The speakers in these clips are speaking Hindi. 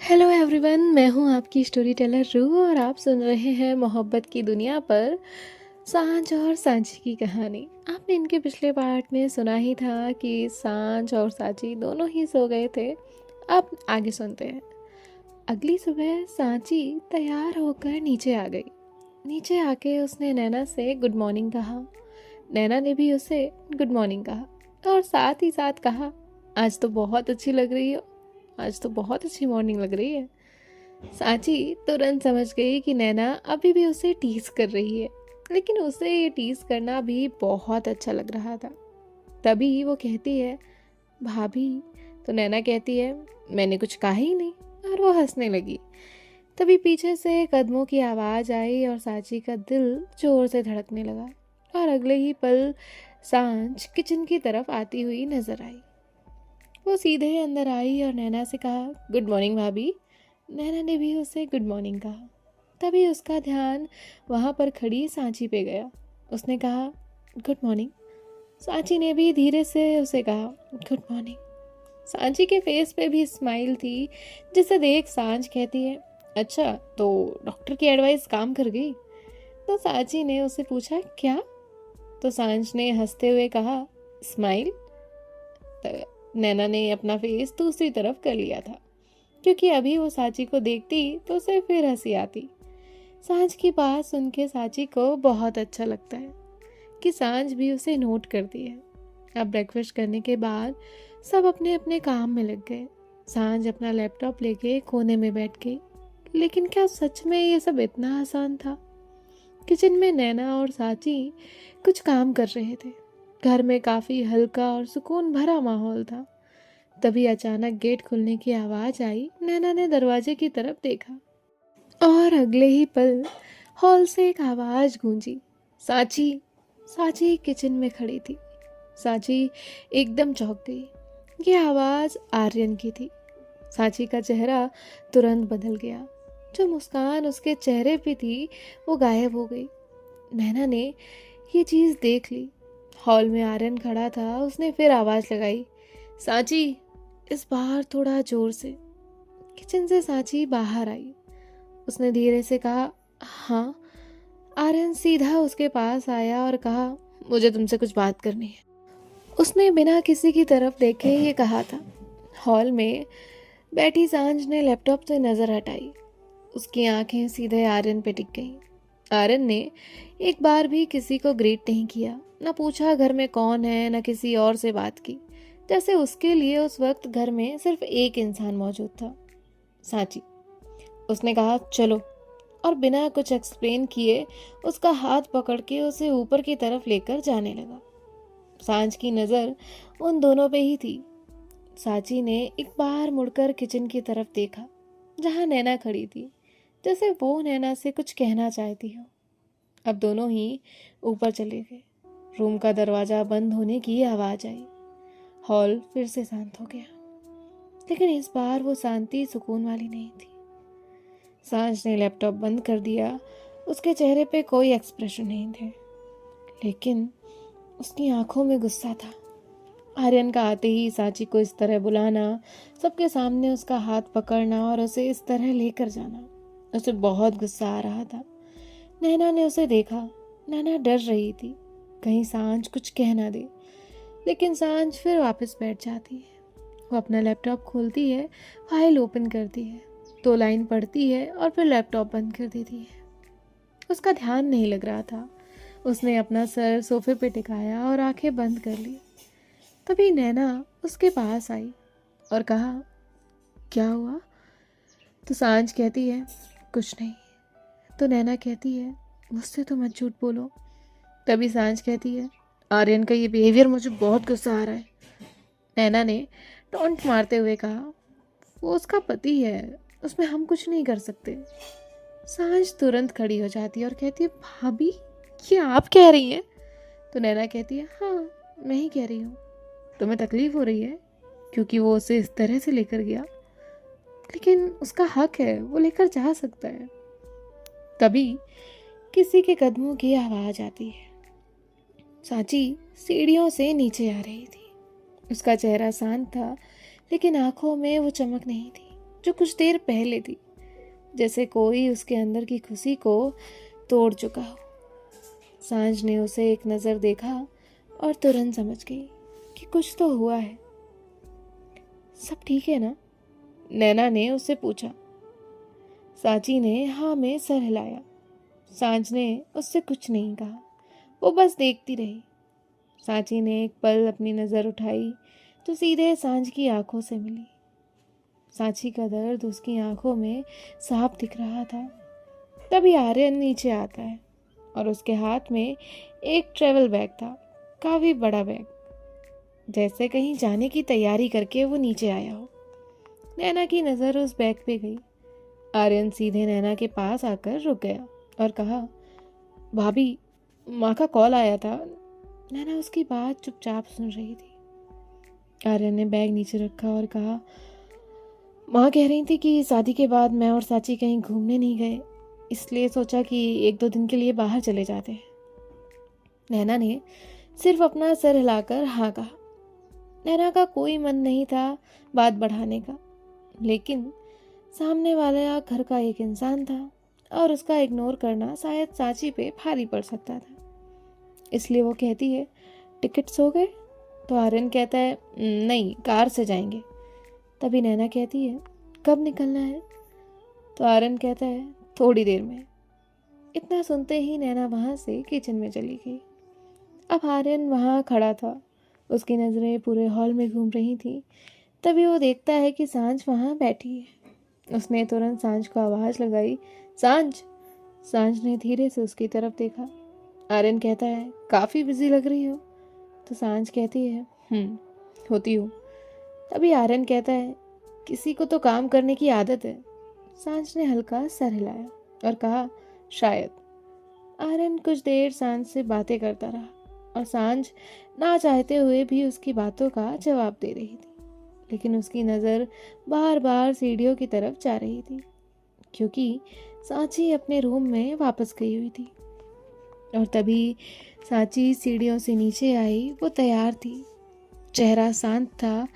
हेलो एवरीवन, मैं हूँ आपकी स्टोरी टेलर रू और आप सुन रहे हैं मोहब्बत की दुनिया पर सांझ और सांची की कहानी। आपने इनके पिछले पार्ट में सुना ही था कि सांझ और सांची दोनों ही सो गए थे। अब आगे सुनते हैं। अगली सुबह सांची तैयार होकर नीचे आ गई। नीचे आके उसने नैना से गुड मॉर्निंग कहा। नैना ने भी उसे गुड मॉर्निंग कहा और साथ ही साथ कहा, आज तो बहुत अच्छी लग रही हो, आज तो बहुत अच्छी मॉर्निंग लग रही है। सांची तुरंत समझ गई कि नैना अभी भी उसे टीज कर रही है, लेकिन उसे ये टीज करना भी बहुत अच्छा लग रहा था। तभी वो कहती है, भाभी। तो नैना कहती है, मैंने कुछ कहा ही नहीं, और वो हंसने लगी। तभी पीछे से कदमों की आवाज़ आई और सांची का दिल जोर से धड़कने लगा और अगले ही पल सांझ किचन की तरफ आती हुई नजर आई। वो सीधे अंदर आई और नैना से कहा, गुड मॉर्निंग भाभी। नैना ने भी उसे गुड मॉर्निंग कहा। तभी उसका ध्यान वहाँ पर खड़ी सांची पे गया। उसने कहा, गुड मॉर्निंग। सांची ने भी धीरे से उसे कहा, गुड मॉर्निंग। सांची के फेस पे भी स्माइल थी, जिसे देख सांझ कहती है, अच्छा तो डॉक्टर की एडवाइस काम कर गई। तो सांची ने उससे पूछा, क्या? तो सांझ ने हंसते हुए कहा, स्माइल। नैना ने अपना फेस दूसरी तरफ कर लिया था, क्योंकि अभी वो सांची को देखती तो उसे फिर हंसी आती। सांझ की बात सुन के सांची को बहुत अच्छा लगता है कि सांझ भी उसे नोट करती है। अब ब्रेकफास्ट करने के बाद सब अपने अपने काम में लग गए। सांझ अपना लैपटॉप लेके कोने में बैठ गई। लेकिन क्या सच में ये सब इतना आसान था? किचन में नैना और सांची कुछ काम कर रहे थे। घर में काफी हल्का और सुकून भरा माहौल था। तभी अचानक गेट खुलने की आवाज आई। नैना ने दरवाजे की तरफ देखा और अगले ही पल हॉल से एक आवाज गूंजी, सांची। सांची किचन में खड़ी थी। सांची एकदम चौंक गई। ये आवाज आर्यन की थी। सांची का चेहरा तुरंत बदल गया। जो मुस्कान उसके चेहरे पे थी वो गायब हो गई। नैना ने ये चीज देख ली। हॉल में आर्यन खड़ा था। उसने फिर आवाज लगाई, सांची। इस बार थोड़ा जोर से। किचन से सांची बाहर आई। उसने धीरे से कहा, हाँ। आर्यन सीधा उसके पास आया और कहा, मुझे तुमसे कुछ बात करनी है। उसने बिना किसी की तरफ देखे ये कहा था। हॉल में बैठी सांझ ने लैपटॉप से नजर हटाई। उसकी आंखें सीधे आर्यन पे टिक गईं। आर्यन ने एक बार भी किसी को ग्रीट नहीं किया, न पूछा घर में कौन है, न किसी और से बात की। जैसे उसके लिए उस वक्त घर में सिर्फ एक इंसान मौजूद था, सांची। उसने कहा, चलो, और बिना कुछ एक्सप्लेन किए उसका हाथ पकड़ के उसे ऊपर की तरफ लेकर जाने लगा। सांझ की नज़र उन दोनों पे ही थी। सांची ने एक बार मुड़कर किचन की तरफ देखा, जहां नैना खड़ी थी, जैसे वो नैना से कुछ कहना चाहती हो। अब दोनों ही ऊपर चले गए। रूम का दरवाजा बंद होने की आवाज आई। हॉल फिर से शांत हो गया, लेकिन इस बार वो शांति सुकून वाली नहीं थी। सांझ ने लैपटॉप बंद कर दिया। उसके चेहरे पे कोई एक्सप्रेशन नहीं थे, लेकिन उसकी आंखों में गुस्सा था। आर्यन का आते ही सांची को इस तरह बुलाना, सबके सामने उसका हाथ पकड़ना और उसे इस तरह लेकर जाना, उसे बहुत गुस्सा आ रहा था। नैना ने उसे देखा। नैना डर रही थी, कहीं सांझ कुछ कह ना दे। लेकिन सांझ फिर वापस बैठ जाती है। वो अपना लैपटॉप खोलती है, फाइल ओपन करती है, 2 लाइन पढ़ती है और फिर लैपटॉप बंद कर देती है। उसका ध्यान नहीं लग रहा था। उसने अपना सर सोफे पे टिकाया और आंखें बंद कर ली। तभी नैना उसके पास आई और कहा, क्या हुआ? तो सांझ कहती है, कुछ नहीं। तो नैना कहती है, मुझसे तो मत झूठ बोलो। तभी सांझ कहती है, आर्यन का ये बिहेवियर मुझे बहुत गुस्सा आ रहा है। नैना ने टॉन्ट मारते हुए कहा, वो उसका पति है, उसमें हम कुछ नहीं कर सकते। सांझ तुरंत खड़ी हो जाती है और कहती है, भाभी, ये आप कह रही हैं? तो नैना कहती है, हाँ, मैं ही कह रही हूँ। तुम्हें तकलीफ हो रही है क्योंकि वो उसे इस तरह से लेकर गया, लेकिन उसका हक है, वो लेकर जा सकता है। तभी किसी के कदमों की आवाज आती है। सांची सीढ़ियों से नीचे आ रही थी। उसका चेहरा शांत था, लेकिन आंखों में वो चमक नहीं थी। जो कुछ देर पहले थी, जैसे कोई उसके अंदर की खुशी को तोड़ चुका हो। सांझ ने उसे एक नज़र देखा और तुरंत समझ गई कि कुछ तो हुआ है। सब ठीक है ना? नैना ने उससे पूछा। सांची ने हाँ में सर हिलाया। सांझ ने उससे कुछ नहीं कहा, वो बस देखती रही। सांची ने एक पल अपनी नज़र उठाई तो सीधे सांझ की आंखों से मिली। सांची का दर्द उसकी आंखों में साफ दिख रहा था। तभी आर्यन नीचे आता है और उसके हाथ में एक ट्रैवल बैग था, काफ़ी बड़ा बैग, जैसे कहीं जाने की तैयारी करके वो नीचे आया हो। नैना की नज़र उस बैग पे गई। आर्यन सीधे नैना के पास आकर रुक गया और कहा, भाभी, माँ का कॉल आया था। नैना उसकी बात चुपचाप सुन रही थी। आर्यन ने बैग नीचे रखा और कहा, माँ कह रही थी कि शादी के बाद मैं और साची कहीं घूमने नहीं गए, इसलिए सोचा कि 1-2 दिन के लिए बाहर चले जाते हैं। नैना ने सिर्फ अपना सर हिलाकर हाँ कहा। नैना का कोई मन नहीं था बात बढ़ाने का, लेकिन सामने वाला घर का एक इंसान था और उसका इग्नोर करना शायद सांची पे भारी पड़ सकता था। इसलिए वो कहती है, टिकट्स हो गए? तो आर्यन कहता है, नहीं, कार से जाएंगे। तभी नैना कहती है, कब निकलना है? तो आर्यन कहता है, थोड़ी देर में। इतना सुनते ही नैना वहाँ से किचन में चली गई। अब आर्यन वहाँ खड़ा था, उसकी नज़रें पूरे हॉल में घूम रही थी। तभी वो देखता है कि सांझ वहाँ बैठी है। उसने तुरंत सांझ को आवाज़ लगाई, सांझ। सांझ ने धीरे से उसकी तरफ देखा। आर्यन कहता है, काफ़ी बिजी लग रही हो। तो सांझ कहती है, होती हूँ। तभी आर्यन कहता है, किसी को तो काम करने की आदत है। सांझ ने हल्का सर हिलाया और कहा, शायद। आर्यन कुछ देर सांझ से बातें करता रहा और सांझ ना चाहते हुए भी उसकी बातों का जवाब दे रही थी, लेकिन उसकी नज़र बार बार सीढ़ियों की तरफ जा रही थी, क्योंकि सांची अपने रूम में वापस गई हुई थी। और तभी सांची सीढ़ियों से नीचे आई। वो तैयार थी, चेहरा शांत था,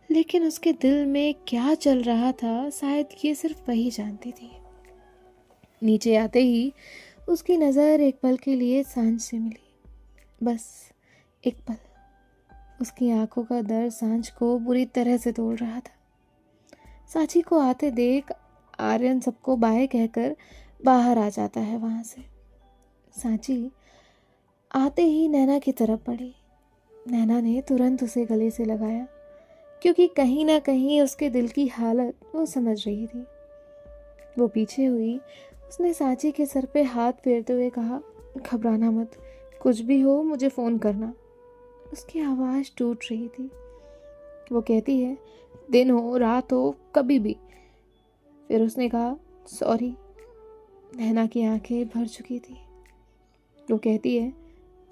लेकिन उसके दिल में क्या चल रहा था शायद ये सिर्फ वही जानती थी। नीचे आते ही उसकी नज़र एक पल के लिए सांझ से मिली, बस एक पल। उसकी आंखों का दर्द सांझ को बुरी तरह से तोड़ रहा था। सांची को आते देख आर्यन सबको बाय कहकर बाहर आ जाता है वहाँ से। सांची आते ही नैना की तरफ बढ़ी। नैना ने तुरंत उसे गले से लगाया, क्योंकि कहीं ना कहीं उसके दिल की हालत वो समझ रही थी। वो पीछे हुई, उसने सांची के सर पे हाथ फेरते हुए कहा, घबराना मत, कुछ भी हो मुझे फ़ोन करना। उसकी आवाज़ टूट रही थी। वो कहती है, दिन हो रात हो कभी भी। फिर उसने कहा, सॉरी। नैना की आंखें भर चुकी थी। वो कहती है,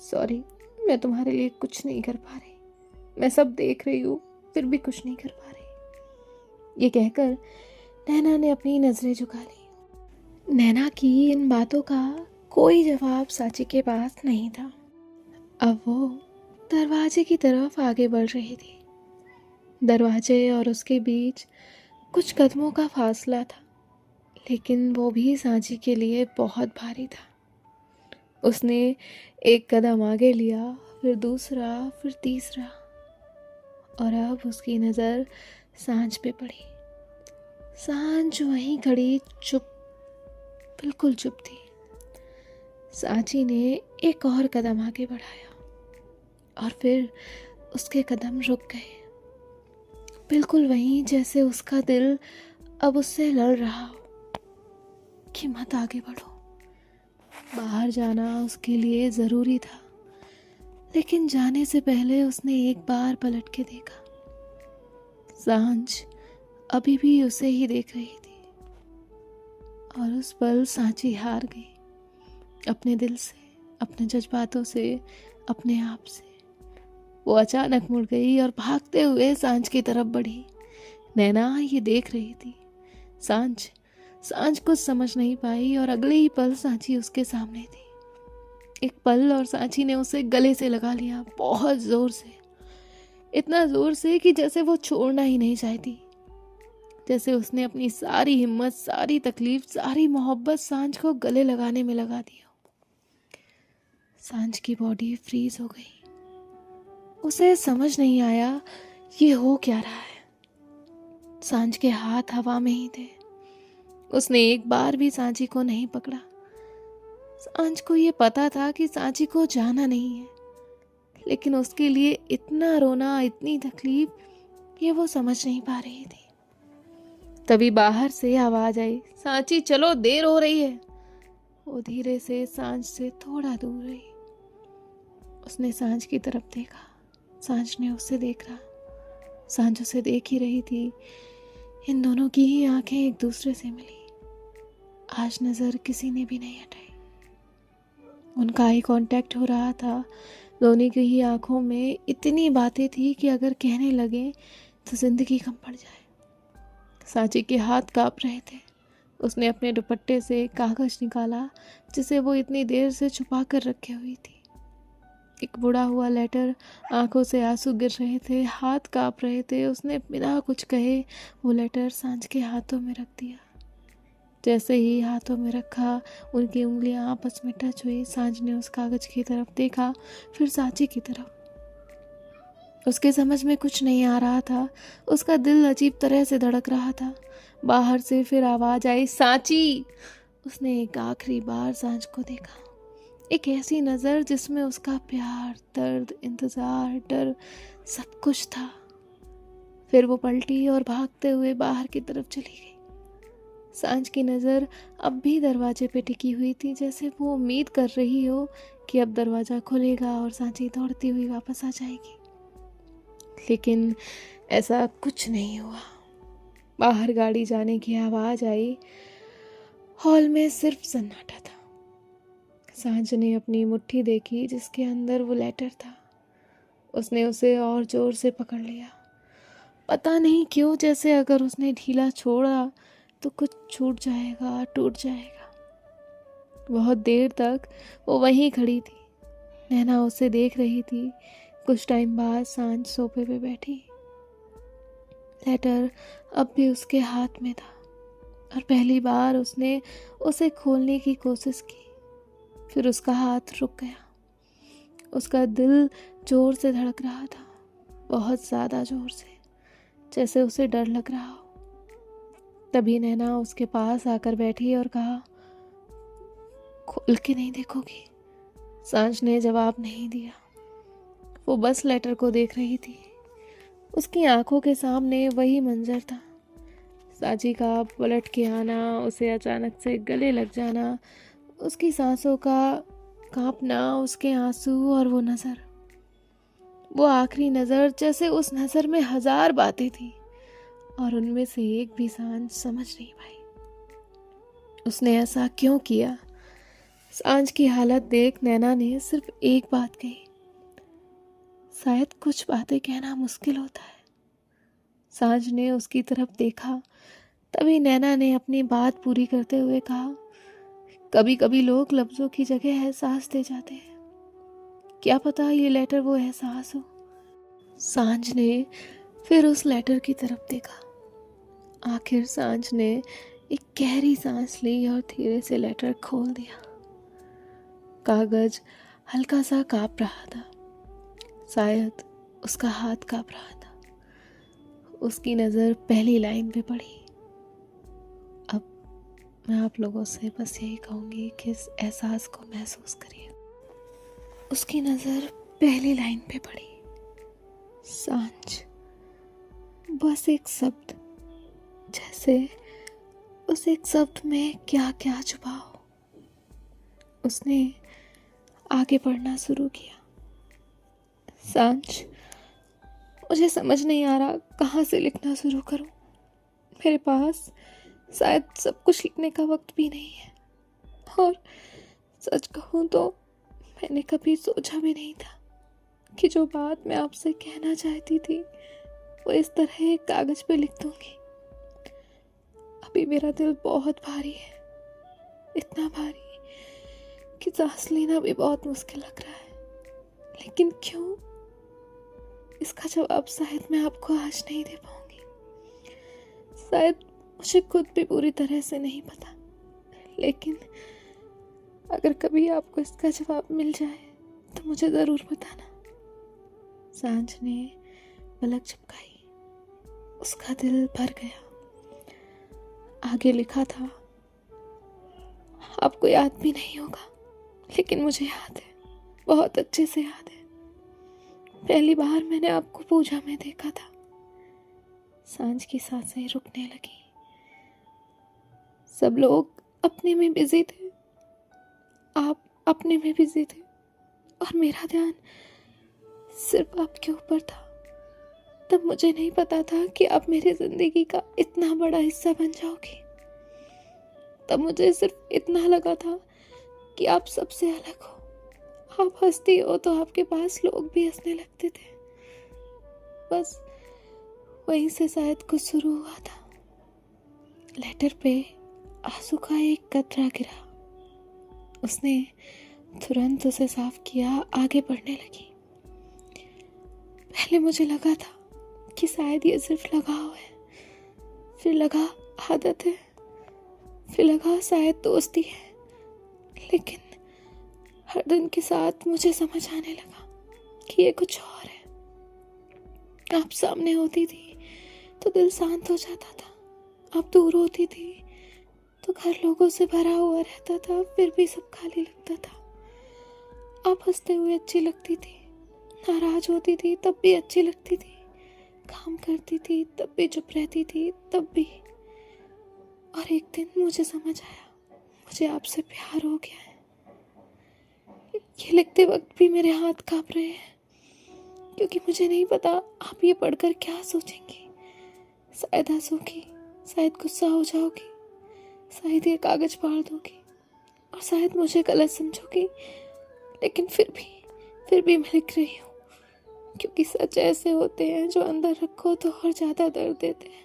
सॉरी, मैं तुम्हारे लिए कुछ नहीं कर पा रही। मैं सब देख रही हूँ, फिर भी कुछ नहीं कर पा रही। ये कहकर नैना ने अपनी नज़रें झुका ली। नैना की इन बातों का कोई जवाब सांची के पास नहीं था। अब वो दरवाजे की तरफ आगे बढ़ रही थी। दरवाजे और उसके बीच कुछ कदमों का फासला था, लेकिन वो भी सांची के लिए बहुत भारी था। उसने एक कदम आगे लिया, फिर दूसरा, फिर तीसरा, और अब उसकी नज़र सांझ पे पड़ी। सांझ वहीं खड़ी चुप, बिल्कुल चुप थी। सांची ने एक और कदम आगे बढ़ाया और फिर उसके कदम रुक गए, बिल्कुल वहीं जैसे उसका दिल अब उससे लड़ रहा हो कि मत आगे बढ़ो। बाहर जाना उसके लिए ज़रूरी था, लेकिन जाने से पहले उसने एक बार पलट के देखा। सांझ अभी भी उसे ही देख रही थी और उस पल सांची हार गई, अपने दिल से, अपने जज्बातों से, अपने आप से। वो अचानक मुड़ गई और भागते हुए सांझ की तरफ बढ़ी। नैना ये देख रही थी। सांझ कुछ समझ नहीं पाई और अगले ही पल सांची उसके सामने थी। एक पल और सांची ने उसे गले से लगा लिया, बहुत जोर से, इतना जोर से कि जैसे वो छोड़ना ही नहीं चाहती। जैसे उसने अपनी सारी हिम्मत, सारी तकलीफ, सारी मोहब्बत सांझ को गले लगाने में लगा दी हो। सांझ की बॉडी फ्रीज हो गई। उसे समझ नहीं आया ये हो क्या रहा है। सांझ के हाथ हवा में ही थे। उसने एक बार भी सांची को नहीं पकड़ा। सांझ को ये पता था कि सांची को जाना नहीं है, लेकिन उसके लिए इतना रोना, इतनी तकलीफ, ये वो समझ नहीं पा रही थी। तभी बाहर से आवाज आई, सांची चलो, देर हो रही है। वो धीरे से सांझ से थोड़ा दूर रही। उसने सांझ की तरफ देखा। सांझ ने उसे देखा। सांझ उसे देख ही रही थी। इन दोनों की ही आंखें एक दूसरे से मिली। आज नजर किसी ने भी नहीं हटाई। उनका आई कांटेक्ट हो रहा था। दोनों की ही आंखों में इतनी बातें थी कि अगर कहने लगे तो जिंदगी कम पड़ जाए। सांची के हाथ कांप रहे थे। उसने अपने दुपट्टे से कागज निकाला जिसे वो इतनी देर से छुपा कर रखे हुई थी। एक बुढ़ा हुआ लेटर। आंखों से आंसू गिर रहे थे, हाथ कांप रहे थे। उसने बिना कुछ कहे वो लेटर सांझ के हाथों में रख दिया। जैसे ही हाथों में रखा, उनकी उंगलियां आपस में टच हुई। सांझ ने उस कागज की तरफ देखा, फिर सांची की तरफ। उसके समझ में कुछ नहीं आ रहा था। उसका दिल अजीब तरह से धड़क रहा था। बाहर से फिर आवाज आई, सांची। उसने एक आखिरी बार सांझ को देखा। एक ऐसी नजर जिसमें उसका प्यार, दर्द, इंतजार, डर सब कुछ था। फिर वो पलटी और भागते हुए बाहर की तरफ चली गई। सांझ की नज़र अब भी दरवाजे पे टिकी हुई थी, जैसे वो उम्मीद कर रही हो कि अब दरवाज़ा खुलेगा और सांची दौड़ती हुई वापस आ जाएगी। लेकिन ऐसा कुछ नहीं हुआ। बाहर गाड़ी जाने की आवाज़ आई। हॉल में सिर्फ सन्नाटा था। सांझ ने अपनी मुट्ठी देखी जिसके अंदर वो लेटर था। उसने उसे और जोर से पकड़ लिया। पता नहीं क्यों, जैसे अगर उसने ढीला छोड़ा तो कुछ छूट जाएगा, टूट जाएगा। बहुत देर तक वो वहीं खड़ी थी। नैना उसे देख रही थी। कुछ टाइम बाद सांझ सोफे पे बैठी। लेटर अब भी उसके हाथ में था और पहली बार उसने उसे खोलने की कोशिश की। फिर उसका हाथ रुक गया। उसका दिल जोर से धड़क रहा था, बहुत ज़्यादा जोर से, जैसे उसे डर लग रहा हो। तभी नैना उसके पास आकर बैठी और कहा, खोल के नहीं देखोगी? सांझ ने जवाब नहीं दिया। वो बस लेटर को देख रही थी। उसकी आंखों के सामने वही मंजर था। सांची का पलट के आना, उसे अचानक से गले लग जाना, उसकी सांसों का कांपना, उसके आंसू और वो नज़र, वो आखिरी नज़र, जैसे उस नज़र में 1000 बातें थी और उनमें से एक भी सांझ समझ नहीं पाई। उसने ऐसा क्यों किया? सांझ की हालत देख नैना ने सिर्फ एक बात कही, शायद कुछ बातें कहना मुश्किल होता है। सांझ ने उसकी तरफ देखा। तभी नैना ने अपनी बात पूरी करते हुए कहा, कभी कभी लोग लफ्ज़ों की जगह एहसास दे जाते हैं। क्या पता ये लेटर वो एहसास हो। सांझ ने फिर उस लेटर की तरफ देखा। आखिर सांझ ने एक गहरी सांस ली और धीरे से लेटर खोल दिया। कागज हल्का सा कांप रहा था। शायद उसका हाथ कांप रहा था। उसकी नज़र पहली लाइन पे पड़ी। अब मैं आप लोगों से बस यही कहूँगी कि इस एहसास को महसूस करिए। उसकी नज़र पहली लाइन पे पड़ी। सांझ, बस एक शब्द, जैसे उस एक शब्द में क्या क्या छुपा हो। उसने आगे पढ़ना शुरू किया। सांझ, मुझे समझ नहीं आ रहा कहाँ से लिखना शुरू करूं। मेरे पास शायद सब कुछ लिखने का वक्त भी नहीं है। और सच कहूँ तो मैंने कभी सोचा भी नहीं था कि जो बात मैं आपसे कहना चाहती थी वो इस तरह एक कागज पे लिख दूंगी। अभी मेरा दिल बहुत भारी है, इतना भारी कि सांस लेना भी बहुत मुश्किल लग रहा है। लेकिन क्यों, इसका जवाब शायद मैं आपको आज नहीं दे पाऊंगी। शायद मुझे खुद भी पूरी तरह से नहीं पता, लेकिन अगर कभी आपको इसका जवाब मिल जाए तो मुझे ज़रूर बताना। सांझ ने पलक झपकाई। उसका दिल भर गया। आगे लिखा था, आपको याद भी नहीं होगा, लेकिन मुझे याद है, बहुत अच्छे से याद है। पहली बार मैंने आपको पूजा में देखा था। सांझ की सांसें रुकने लगी। सब लोग अपने में बिजी थे, आप अपने में बिजी थे, और मेरा ध्यान सिर्फ आपके ऊपर था। तब मुझे नहीं पता था कि आप मेरी जिंदगी का इतना बड़ा हिस्सा बन जाओगी। तब मुझे सिर्फ इतना लगा था कि आप सबसे अलग हो। आप हंसती हो तो आपके पास लोग भी हंसने लगते थे। बस वहीं से शायद कुछ शुरू हुआ था। लेटर पे आंसू का एक कतरा गिरा। उसने तुरंत उसे साफ किया, आगे बढ़ने लगी। पहले मुझे लगा था कि शायद ये सिर्फ लगाव है, फिर लगा आदत है, फिर लगा शायद दोस्ती है, लेकिन हर दिन के साथ मुझे समझ आने लगा कि ये कुछ और है। आप सामने होती थी तो दिल शांत हो जाता था। आप दूर होती थी तो घर लोगों से भरा हुआ रहता था, फिर भी सब खाली लगता था। आप हंसते हुए अच्छी लगती थी, नाराज होती थी तब भी अच्छी लगती थी, काम करती थी तब भी चुप रहती थी, तब भी। और एक दिन मुझे समझ आया, मुझे आपसे प्यार हो गया है। ये लिखते वक्त भी मेरे हाथ कांप रहे हैं, क्योंकि मुझे नहीं पता आप ये पढ़कर क्या सोचेंगी। शायद हंसोगी, शायद गुस्सा हो जाओगी, शायद ये कागज फाड़ दोगी, और शायद मुझे गलत समझोगी। लेकिन फिर भी मैं लिख रही हूँ, क्योंकि सच ऐसे होते हैं जो अंदर रखो तो और ज्यादा दर्द देते हैं।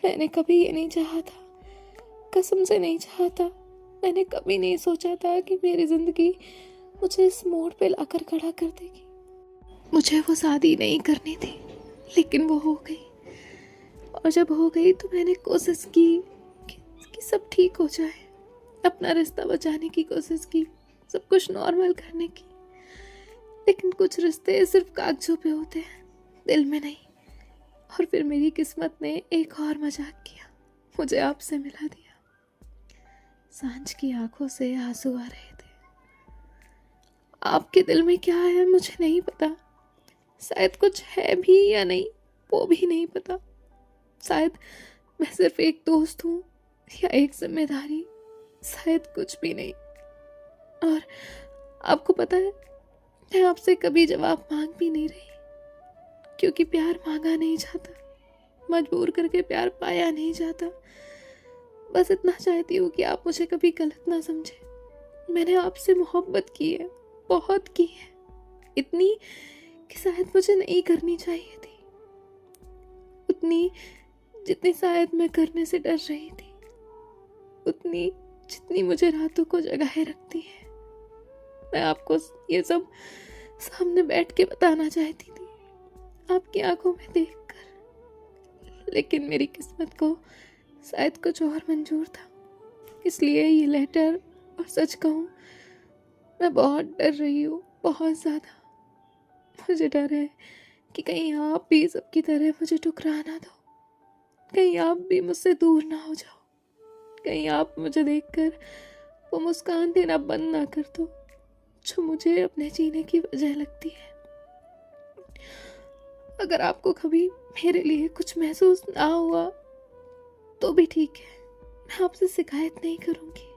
मैंने कभी ये नहीं चाहा था, कसम से नहीं चाहा था। मैंने कभी नहीं सोचा था कि मेरी जिंदगी मुझे इस मोड़ पे लाकर खड़ा कर देगी। मुझे वो शादी नहीं करनी थी, लेकिन वो हो गई। और जब हो गई तो मैंने कोशिश की कि सब ठीक हो जाए, अपना रिश्ता बचाने की कोशिश की, सब कुछ नॉर्मल करने की। लेकिन कुछ रिश्ते सिर्फ कागजों पे होते हैं, दिल में नहीं। और फिर मेरी किस्मत ने एक और मजाक किया, मुझे आपसे मिला दिया। सांझ की आंखों से आंसू आ रहे थे। आपके दिल में क्या है मुझे नहीं पता, शायद कुछ है भी या नहीं वो भी नहीं पता। शायद मैं सिर्फ एक दोस्त हूँ या एक जिम्मेदारी, शायद कुछ भी नहीं। और आपको पता है, मैं आपसे कभी जवाब मांग भी नहीं रही, क्योंकि प्यार मांगा नहीं जाता, मजबूर करके प्यार पाया नहीं जाता। बस इतना चाहती हूँ कि आप मुझे कभी गलत ना समझे। मैंने आपसे मोहब्बत की है, बहुत की है, इतनी कि शायद मुझे नहीं करनी चाहिए थी, उतनी जितनी शायद मैं करने से डर रही थी, उतनी जितनी मुझे रातों को जगाए रखती है। मैं आपको ये सब सामने बैठ के बताना चाहती थी, आपकी आंखों में देखकर, लेकिन मेरी किस्मत को शायद कुछ और मंजूर था। इसलिए ये लेटर, और सच कहूँ मैं बहुत डर रही हूँ, बहुत ज़्यादा। मुझे डर है कि कहीं आप भी सबकी तरह मुझे ठुकरा ना दो, कहीं आप भी मुझसे दूर ना हो जाओ, कहीं आप मुझे देखकर वो मुस्कान देना बंद ना कर दो जो मुझे अपने जीने की वजह लगती है। अगर आपको कभी मेरे लिए कुछ महसूस ना हुआ तो भी ठीक है, मैं आपसे शिकायत नहीं करूंगी।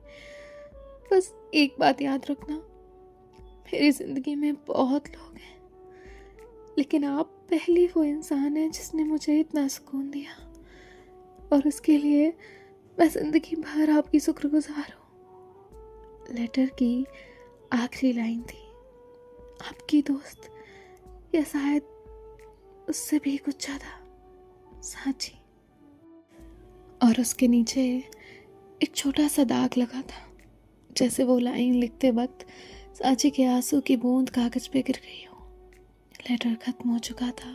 बस एक बात याद रखना, मेरी जिंदगी में बहुत लोग हैं, लेकिन आप पहली वो इंसान है जिसने मुझे इतना सुकून दिया, और उसके लिए मैं जिंदगी भर आपकी शुक्रगुजार हूँ। लेटर की आखिरी लाइन थी, आपकी दोस्त, या शायद उससे भी कुछ ज्यादा, सांची। और उसके नीचे एक छोटा सा दाग लगा था, जैसे वो लाइन लिखते वक्त सांची के आंसू की बूंद कागज पे गिर गई हो। लेटर खत्म हो चुका था,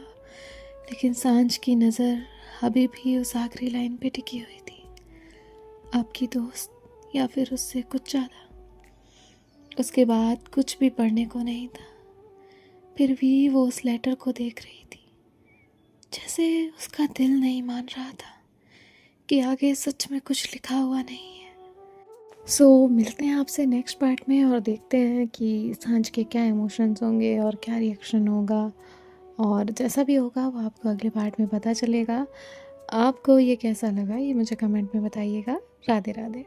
लेकिन सांझ की नज़र अभी भी उस आखिरी लाइन पे टिकी हुई थी, आपकी दोस्त या फिर उससे कुछ ज़्यादा। उसके बाद कुछ भी पढ़ने को नहीं था, फिर भी वो उस लेटर को देख रही थी, जैसे उसका दिल नहीं मान रहा था कि आगे सच में कुछ लिखा हुआ नहीं है। मिलते हैं आपसे नेक्स्ट पार्ट में और देखते हैं कि सांझ के क्या इमोशंस होंगे और क्या रिएक्शन होगा, और जैसा भी होगा वो आपको अगले पार्ट में पता चलेगा। आपको ये कैसा लगा ये मुझे कमेंट में बताइएगा। राधे राधे।